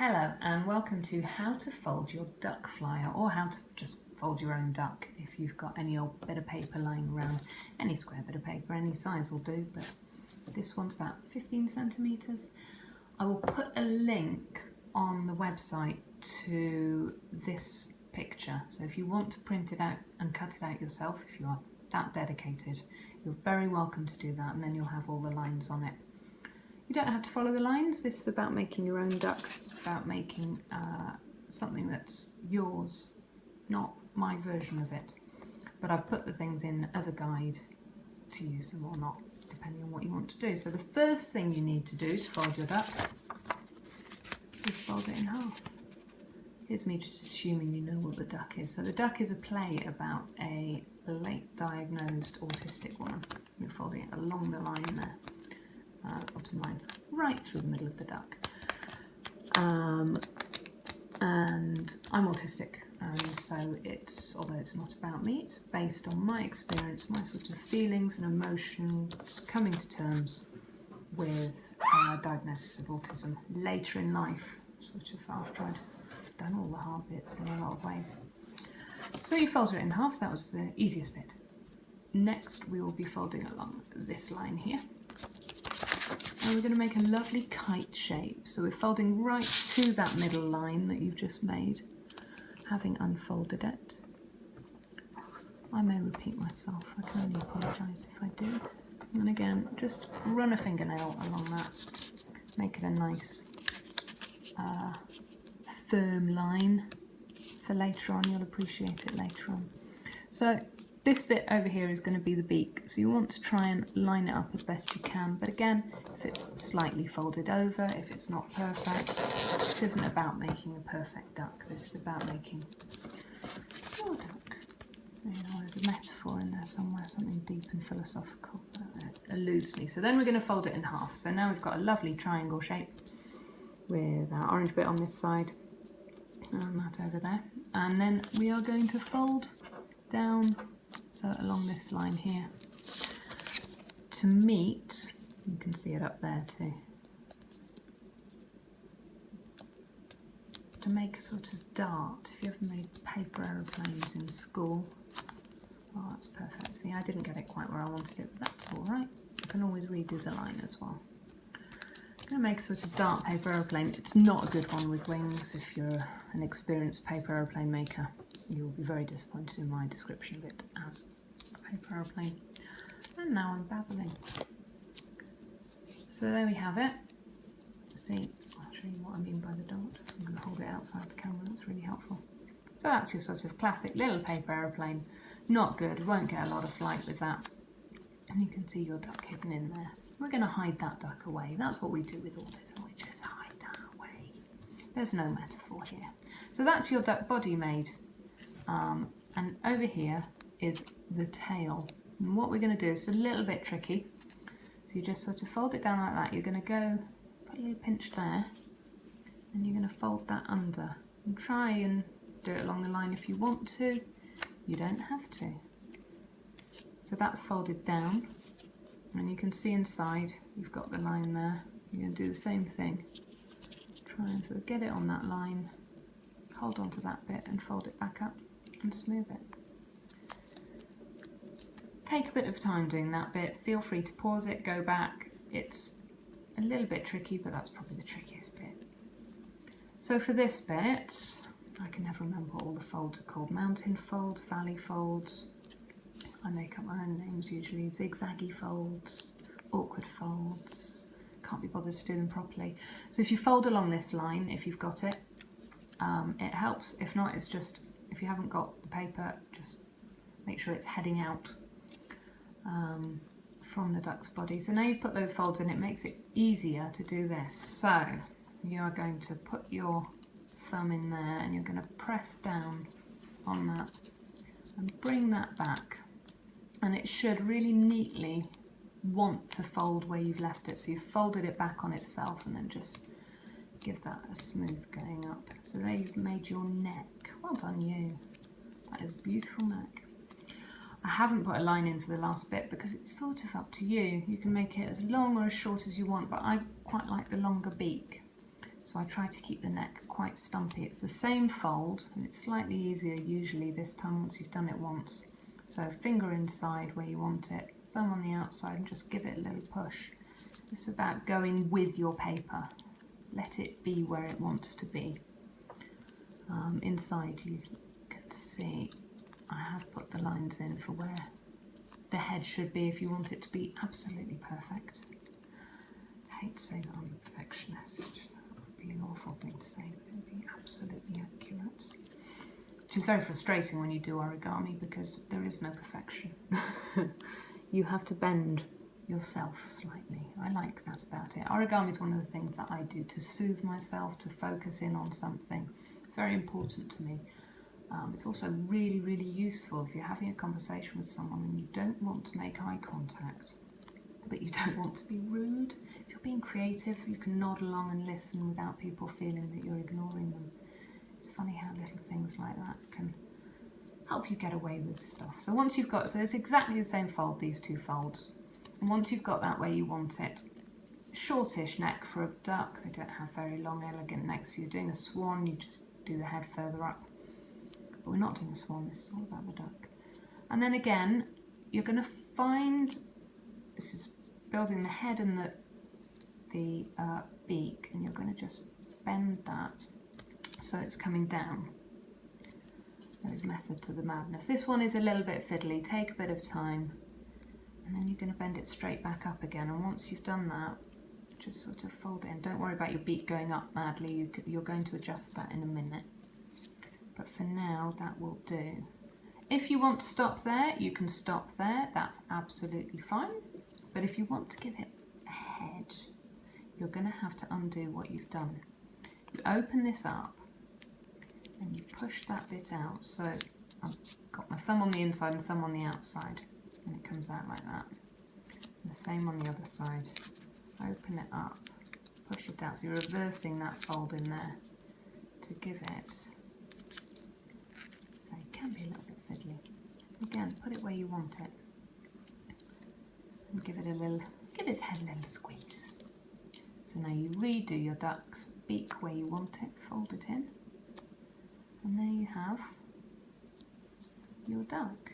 Hello and welcome to how to fold your duck flyer, or how to just fold your own duck if you've got any old bit of paper lying around. Any square bit of paper, any size will do, but this one's about 15 centimetres. I will put a link on the website to this picture, so if you want to print it out and cut it out yourself, if you are that dedicated, you're very welcome to do that, and then you'll have all the lines on it. You don't have to follow the lines. This is about making your own duck. It's about making something that's yours, not my version of it. But I've put the things in as a guide to use them or not, depending on what you want to do. So the first thing you need to do to fold your duck is fold it in half. Here's me just assuming you know what the duck is. So the duck is a play about a late diagnosed autistic woman. You're folding it along the line there. Bottom line, right through the middle of the duck. And I'm autistic, and so it's, although it's not about me, it's based on my experience, my sort of feelings and emotions, coming to terms with diagnosis of autism later in life, sort of after I'd done all the hard bits in a lot of ways. So you folded it in half, that was the easiest bit. Next we will be folding along this line here. And we're going to make a lovely kite shape. So we're folding right to that middle line that you've just made, having unfolded it. I may repeat myself, I can only apologise if I do. And again, just run a fingernail along that, make it a nice firm line for later on. You'll appreciate it later on. So this bit over here is going to be the beak, so you want to try and line it up as best you can, but again, if it's slightly folded over, if it's not perfect, this isn't about making a perfect duck, this is about making your duck. You know, there's a metaphor in there somewhere, something deep and philosophical that eludes me. So then we're going to fold it in half. So now we've got a lovely triangle shape with our orange bit on this side and that over there, and then we are going to fold down, so along this line here, to meet, you can see it up there too, to make a sort of dart. If you ever made paper aeroplanes in school, oh that's perfect. See, I didn't get it quite where I wanted it, but that's all right. You can always redo the line as well. I'm going to make a sort of dart paper aeroplane. It's not a good one with wings. If you're an experienced paper aeroplane maker, you'll be very disappointed in my description of it as a paper aeroplane. And now I'm babbling. So there we have it. See, I'll show you what I mean by the dot. I'm going to hold it outside the camera, that's really helpful. So that's your sort of classic little paper aeroplane. Not good, won't get a lot of flight with that. And you can see your duck hidden in there. We're going to hide that duck away. That's what we do with autism, we just hide that away. There's no metaphor here. So that's your duck body made. And over here is the tail. And what we're going to do is a little bit tricky. So you just sort of fold it down like that. You're going to go, put a little pinch there, and you're going to fold that under. And try and do it along the line if you want to. You don't have to. So that's folded down. And you can see inside, you've got the line there. You're going to do the same thing. Try and sort of get it on that line, hold on to that bit and fold it back up and smooth it. Take a bit of time doing that bit. Feel free to pause it, go back. It's a little bit tricky, but that's probably the trickiest bit. So for this bit, I can never remember what all the folds are called. Mountain folds, valley folds. I make up my own names usually. Zigzaggy folds, awkward folds. Can't be bothered to do them properly. So if you fold along this line, if you've got it, it helps. If not, it's just, if you haven't got the paper, just make sure it's heading out from the duck's body. So now you've put those folds in, it makes it easier to do this. So you are going to put your thumb in there and you're going to press down on that and bring that back. And it should really neatly want to fold where you've left it. So you've folded it back on itself and then just give that a smooth going up. So there you've made your neck. Well done you. That is a beautiful neck. I haven't put a line in for the last bit because it's sort of up to you. You can make it as long or as short as you want, but I quite like the longer beak. So I try to keep the neck quite stumpy. It's the same fold, and it's slightly easier usually this time once you've done it once. So finger inside where you want it, thumb on the outside, and just give it a little push. It's about going with your paper. Let it be where it wants to be. Inside you can see I have put the lines in for where the head should be if you want it to be absolutely perfect. I hate to say that I'm a perfectionist. That would be an awful thing to say, but it would be absolutely accurate. Which is very frustrating when you do origami because there is no perfection. You have to bend yourself slightly. I like that about it. Origami is one of the things that I do to soothe myself, to focus in on something. It's very important to me. It's also really, really useful if you're having a conversation with someone and you don't want to make eye contact, but you don't want to be rude. If you're being creative, you can nod along and listen without people feeling that you're ignoring them. It's funny how little things like that can help you get away with stuff. So once you've got, so it's exactly the same fold, these two folds. And once you've got that where you want it, shortish neck for a duck. They don't have very long, elegant necks. If you're doing a swan, you just do the head further up. But we're not doing a swan, this is all about the duck. And then again, you're going to find, this is building the head and the beak, and you're going to just bend that so it's coming down. There is method to the madness. This one is a little bit fiddly, take a bit of time, and then you're going to bend it straight back up again. And once you've done that, just sort of fold it in. Don't worry about your beak going up madly, you're going to adjust that in a minute. But for now, that will do. If you want to stop there, you can stop there, that's absolutely fine. But if you want to give it a head, you're going to have to undo what you've done. You open this up and you push that bit out. So I've got my thumb on the inside and thumb on the outside, and it comes out like that. And the same on the other side. Open it up, push it out. So you're reversing that fold in there to give it, so it can be a little bit fiddly. Again, put it where you want it. And give its head a little squeeze. So now you redo your duck's beak where you want it, fold it in, and there you have your duck.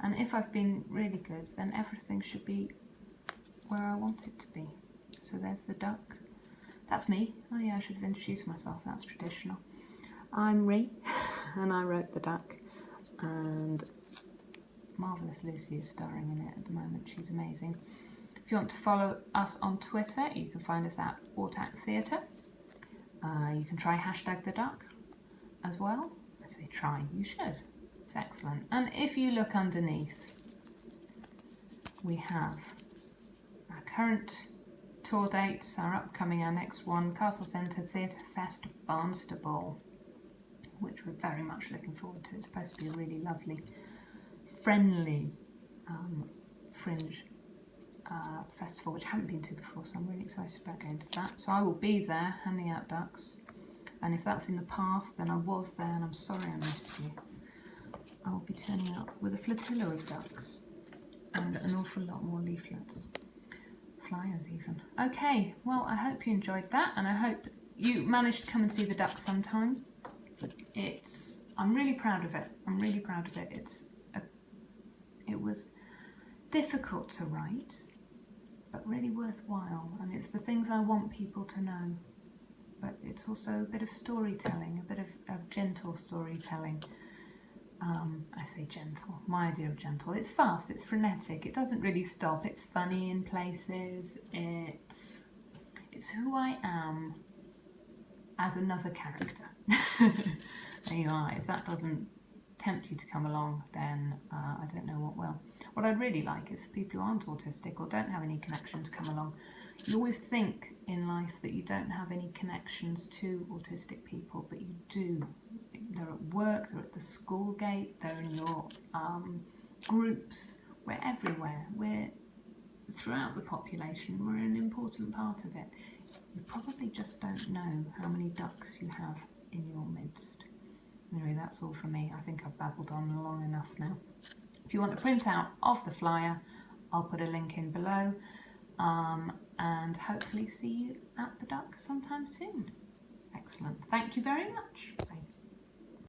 And if I've been really good, then everything should be where I want it to be. So there's the duck. That's me. Oh yeah, I should have introduced myself, that's traditional. I'm Ree, and I wrote the duck, and Marvellous Lucy is starring in it at the moment. She's amazing. If you want to follow us on Twitter, you can find us at Autat Theatre. You can try #TheDuck as well. I say try, you should. It's excellent. And if you look underneath, we have our current tour dates, our upcoming, our next one, Castle Centre Theatre Fest Barnstaple, which we're very much looking forward to. It's supposed to be a really lovely, friendly fringe festival, which I haven't been to before, so I'm really excited about going to that. So I will be there handing out ducks, and if that's in the past, then I was there and I'm sorry I missed you. I will be turning up with a flotilla of ducks and an awful lot more leaflets, flyers even. Okay, well, I hope you enjoyed that, and I hope you managed to come and see the duck sometime. I'm really proud of it. I'm really proud of it. It was difficult to write, but really worthwhile, and it's the things I want people to know. But it's also a bit of storytelling, a bit of gentle storytelling. I say gentle, my idea of gentle. It's fast, it's frenetic, it doesn't really stop, it's funny in places, it's who I am as another character. There you are. If that doesn't tempt you to come along, then I don't know what will. What I'd really like is for people who aren't autistic or don't have any connection to come along. You always think in life that you don't have any connections to autistic people, but you do. They're at work, they're at the school gate, they're in your groups, we're everywhere. We're throughout the population, we're an important part of it. You probably just don't know how many ducks you have in your midst. Anyway, that's all for me. I think I've babbled on long enough now. If you want a printout of the flyer, I'll put a link in below. and hopefully see you at the duck sometime soon. Excellent. Thank you very much.